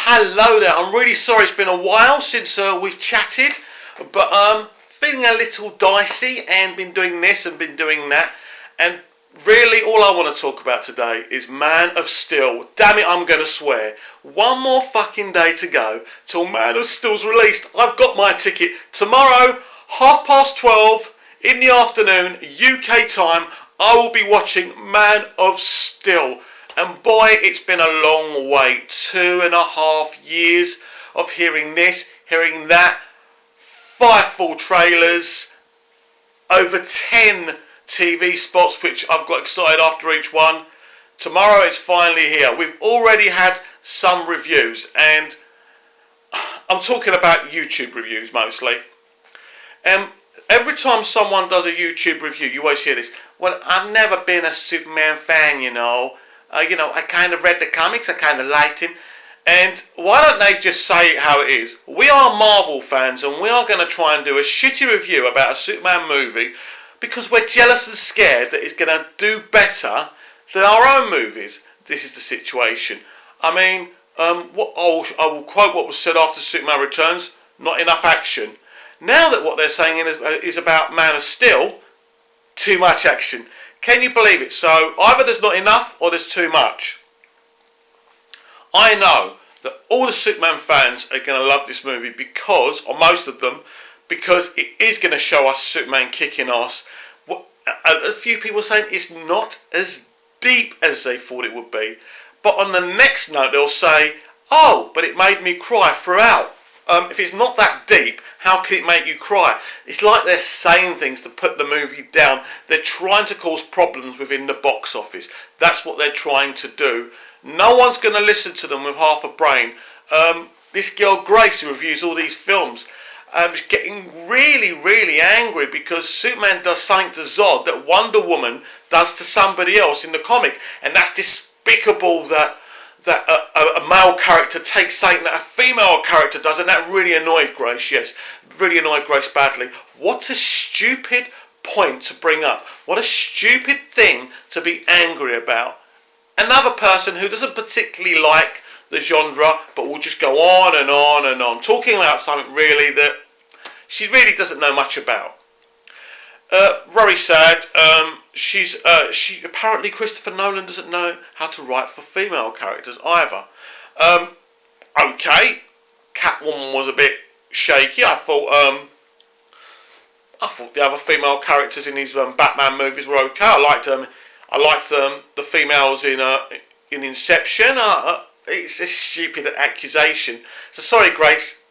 Hello there. I'm really sorry it's been a while since we've chatted, but feeling a little dicey and been doing this and been doing that. And really, all I want to talk about today is Man of Steel. Damn it, I'm going to swear. One more fucking day to go till Man of Steel's released. I've got my ticket tomorrow, 12:30 in the afternoon, UK time. I will be watching Man of Steel. And boy, it's been a long wait. 2.5 years of hearing this, hearing that. 5 full trailers, over 10 TV spots, which I've got excited after each one. Tomorrow it's finally here. We've already had some reviews, and I'm talking about YouTube reviews mostly. Every time someone does a YouTube review, you always hear this. Well, I've never been a Superman fan, you know, I kind of read the comics, I kind of liked him. And why don't they just say it how it is? We are Marvel fans, and we are going to try and do a shitty review about a Superman movie because we're jealous and scared that it's going to do better than our own movies. This is the situation. I mean, I will quote what was said after Superman Returns: not enough action. Now that what they're saying is about Man of Steel, too much action. Can you believe it? So either there's not enough or there's too much. I know that all the Superman fans are going to love this movie because, or most of them, because it is going to show us Superman kicking ass. A few people are saying it's not as deep as they thought it would be. But on the next note they'll say, oh, but it made me cry throughout. If it's not that deep, how can it make you cry? It's like they're saying things to put the movie down. They're trying to cause problems within the box office. That's what they're trying to do. No one's going to listen to them with half a brain. This girl Grace, who reviews all these films, is getting really, really angry because Superman does something to Zod that Wonder Woman does to somebody else in the comic. And that's despicable that a male character takes something that a female character does, and that really annoyed Grace. Yes, really annoyed Grace badly. What a stupid point to bring up. What a stupid thing to be angry about. Another person who doesn't particularly like the genre, but will just go on and on and on, talking about something really that she really doesn't know much about. Very sad. She apparently Christopher Nolan doesn't know how to write for female characters either. Okay, Catwoman was a bit shaky. I thought the other female characters in these Batman movies were okay. I liked the females in Inception. It's a stupid accusation. So sorry, Grace.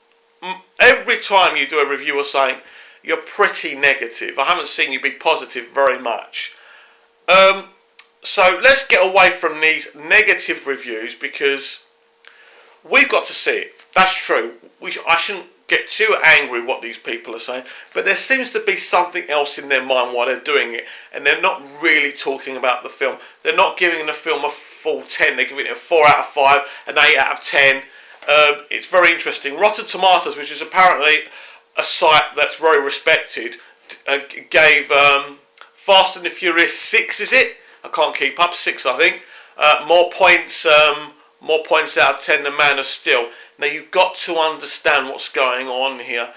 Every time you do a review or something, you're pretty negative. I haven't seen you be positive very much. So let's get away from these negative reviews because we've got to see it. That's true. I shouldn't get too angry with what these people are saying, but there seems to be something else in their mind while they're doing it, and they're not really talking about the film. They're not giving the film a full 10. They're giving it a 4 out of 5, an 8 out of 10. It's very interesting. Rotten Tomatoes, which is apparently a site that's very respected, gave Fast and the Furious 6, is it? I can't keep up. 6, I think. More points out of 10 than Man of Steel. Now you've got to understand what's going on here.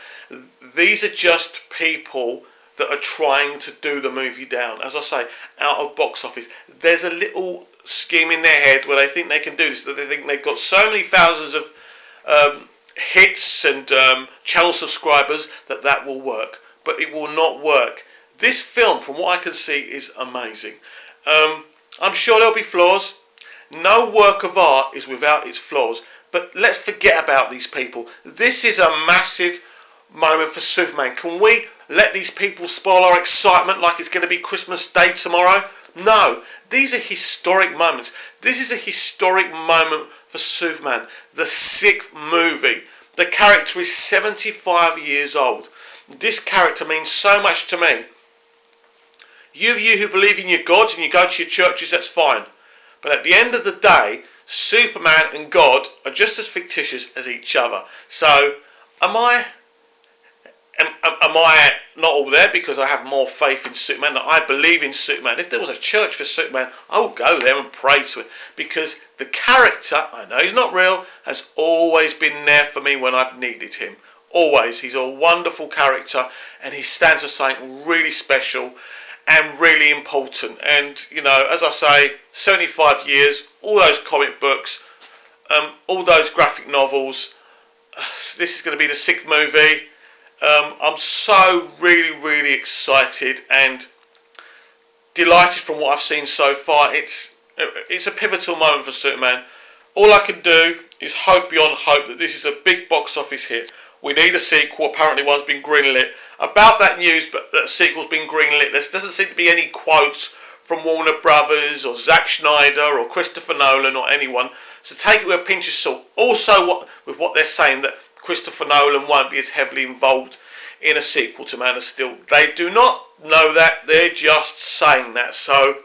These are just people that are trying to do the movie down. As I say, out of box office. There's a little scheme in their head where they think they can do this. That they think they've got so many thousands of hits and channel subscribers that will work. But it will not work. This film, from what I can see, is amazing. I'm sure there'll be flaws. No work of art is without its flaws. But let's forget about these people. This is a massive moment for Superman. Can we let these people spoil our excitement like it's going to be Christmas Day tomorrow? No. These are historic moments. This is a historic moment for Superman. The 6th movie. The character is 75 years old. This character means so much to me. You who believe in your gods and you go to your churches, that's fine. But at the end of the day, Superman and God are just as fictitious as each other. So, am I Am I not all there because I have more faith in Superman? I believe in Superman. If there was a church for Superman, I would go there and pray to it, because the character, I know he's not real, has always been there for me when I've needed him. Always. He's a wonderful character, and he stands for something really special and really important. And, you know, as I say, 75 years, all those comic books, all those graphic novels. This is going to be the 6th movie. I'm so really excited and delighted from what I've seen so far. It's a pivotal moment for Superman. All I can do is hope beyond hope that this is a big box office hit. We need a sequel. Apparently one's been greenlit. About that news, but that sequel's been greenlit, there doesn't seem to be any quotes from Warner Brothers or Zack Snyder or Christopher Nolan or anyone. So take it with a pinch of salt. Also, with what they're saying, that Christopher Nolan won't be as heavily involved in a sequel to Man of Steel. They do not know that. They're just saying that. So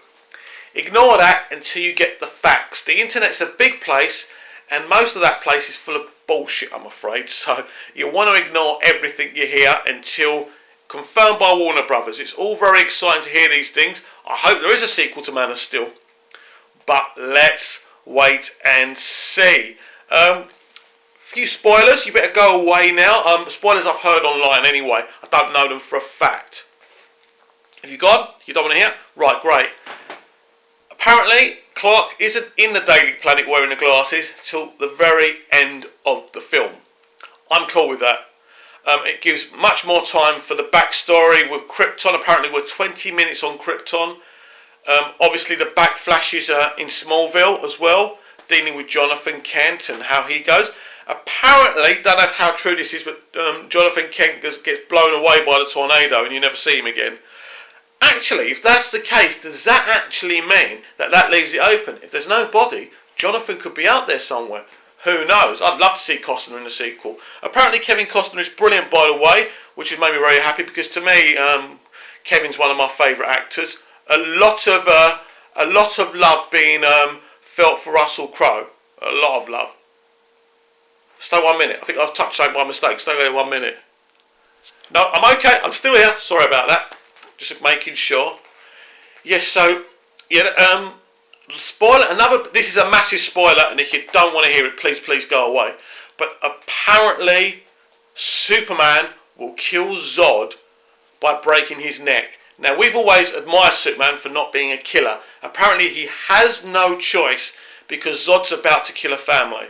ignore that until you get the facts. The internet's a big place, and most of that place is full of bullshit, I'm afraid. So you want to ignore everything you hear until confirmed by Warner Brothers. It's all very exciting to hear these things. I hope there is a sequel to Man of Steel, but let's wait and see. Few spoilers. You better go away now. Spoilers I've heard online anyway. I don't know them for a fact. Have you gone? You don't want to hear? Right, great. Apparently, Clark isn't in the Daily Planet wearing the glasses till the very end of the film. I'm cool with that. It gives much more time for the backstory with Krypton. Apparently, we're 20 minutes on Krypton. Obviously, the backflashes are in Smallville as well, dealing with Jonathan Kent and how he goes. Apparently, don't know how true this is, but Jonathan Kent gets blown away by the tornado and you never see him again. Actually, if that's the case, does that actually mean that leaves it open? If there's no body, Jonathan could be out there somewhere. Who knows? I'd love to see Costner in the sequel. Apparently, Kevin Costner is brilliant, by the way, which has made me very happy, because to me, Kevin's one of my favourite actors. A lot of love being felt for Russell Crowe. A lot of love. Stay 1 minute. I think I've touched something by mistake. Stay there 1 minute. No, I'm okay. I'm still here. Sorry about that. Just making sure. Yes, so, yeah, spoiler, this is a massive spoiler, and if you don't want to hear it, please go away. But apparently, Superman will kill Zod by breaking his neck. Now, we've always admired Superman for not being a killer. Apparently, he has no choice because Zod's about to kill a family.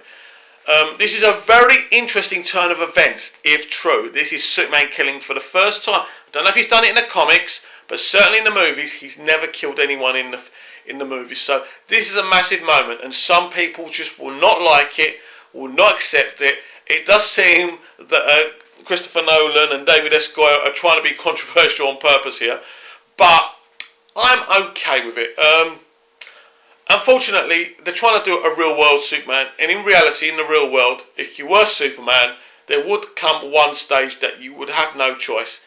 This is a very interesting turn of events, if true. This is Superman killing for the first time. I don't know if he's done it in the comics, but certainly in the movies, he's never killed anyone in the movies. So this is a massive moment, and some people just will not like it, will not accept it. It does seem that Christopher Nolan and David S. Goyer are trying to be controversial on purpose here, but I'm okay with it. Unfortunately, they're trying to do a real world Superman, and in reality, in the real world, if you were Superman, there would come one stage that you would have no choice.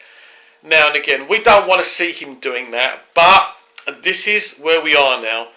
Now and again, we don't want to see him doing that, but this is where we are now.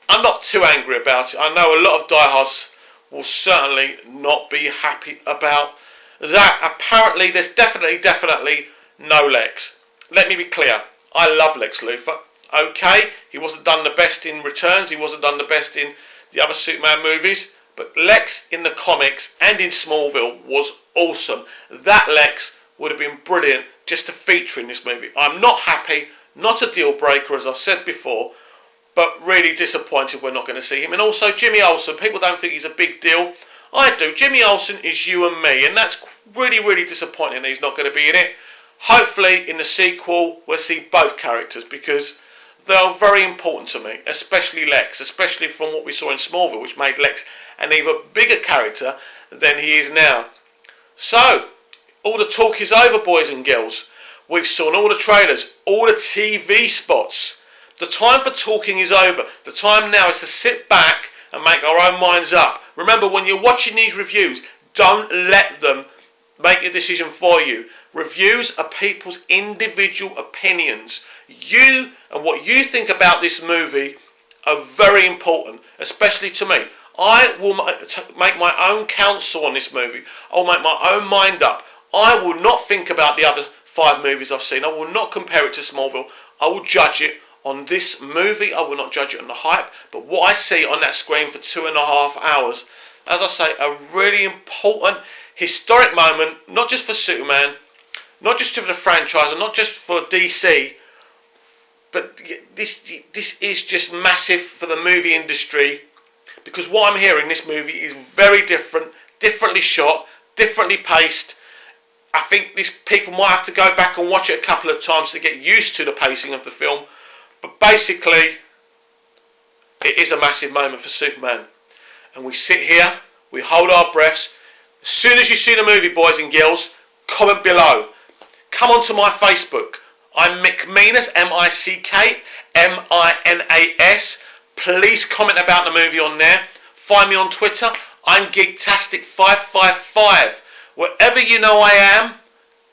I'm not too angry about it. I know a lot of diehards will certainly not be happy about that. Apparently, there's definitely no Lex. Let me be clear. I love Lex Luthor. Okay, he wasn't done the best in Returns, he wasn't done the best in the other Superman movies, but Lex in the comics and in Smallville was awesome. That Lex would have been brilliant just to feature in this movie. I'm not happy, not a deal breaker as I've said before, but really disappointed we're not going to see him. And also Jimmy Olsen, people don't think he's a big deal. I do. Jimmy Olsen is you and me, and that's really disappointing that he's not going to be in it. Hopefully in the sequel we'll see both characters, because they are very important to me, especially Lex, especially from what we saw in Smallville, which made Lex an even bigger character than he is now. So, all the talk is over, boys and girls. We've seen all the trailers, all the TV spots. The time for talking is over. The time now is to sit back and make our own minds up. Remember, when you're watching these reviews, don't let them make a decision for you. Reviews are people's individual opinions. You and what you think about this movie are very important, especially to me. I will make my own counsel on this movie. I'll make my own mind up. I will not think about the other 5 movies I've seen. I will not compare it to Smallville. I will judge it on this movie. I will not judge it on the hype, but what I see on that screen for 2.5 hours, as I say, a really important, historic moment, not just for Superman, not just for the franchise, and not just for DC, but this is just massive for the movie industry, because what I'm hearing, this movie is very different, differently shot, differently paced. I think these people might have to go back and watch it a couple of times to get used to the pacing of the film. But basically, it is a massive moment for Superman. And we sit here, we hold our breaths. As soon as you see the movie, boys and girls, comment below. Come onto my Facebook. I'm Mick Minas, MickMinas. Please comment about the movie on there. Find me on Twitter. I'm Geektastic555. Wherever you know I am,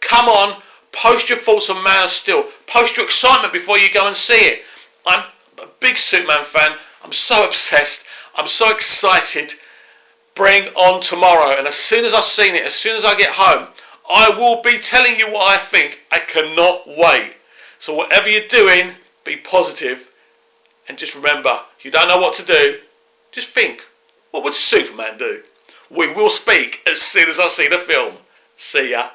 come on, post your thoughts on Man of Steel. Post your excitement before you go and see it. I'm a big Superman fan. I'm so obsessed. I'm so excited. Bring on tomorrow. And as soon as I've seen it, as soon as I get home, I will be telling you what I think. I cannot wait. So whatever you're doing, be positive. And just remember, if you don't know what to do, just think, what would Superman do? We will speak as soon as I see the film. See ya.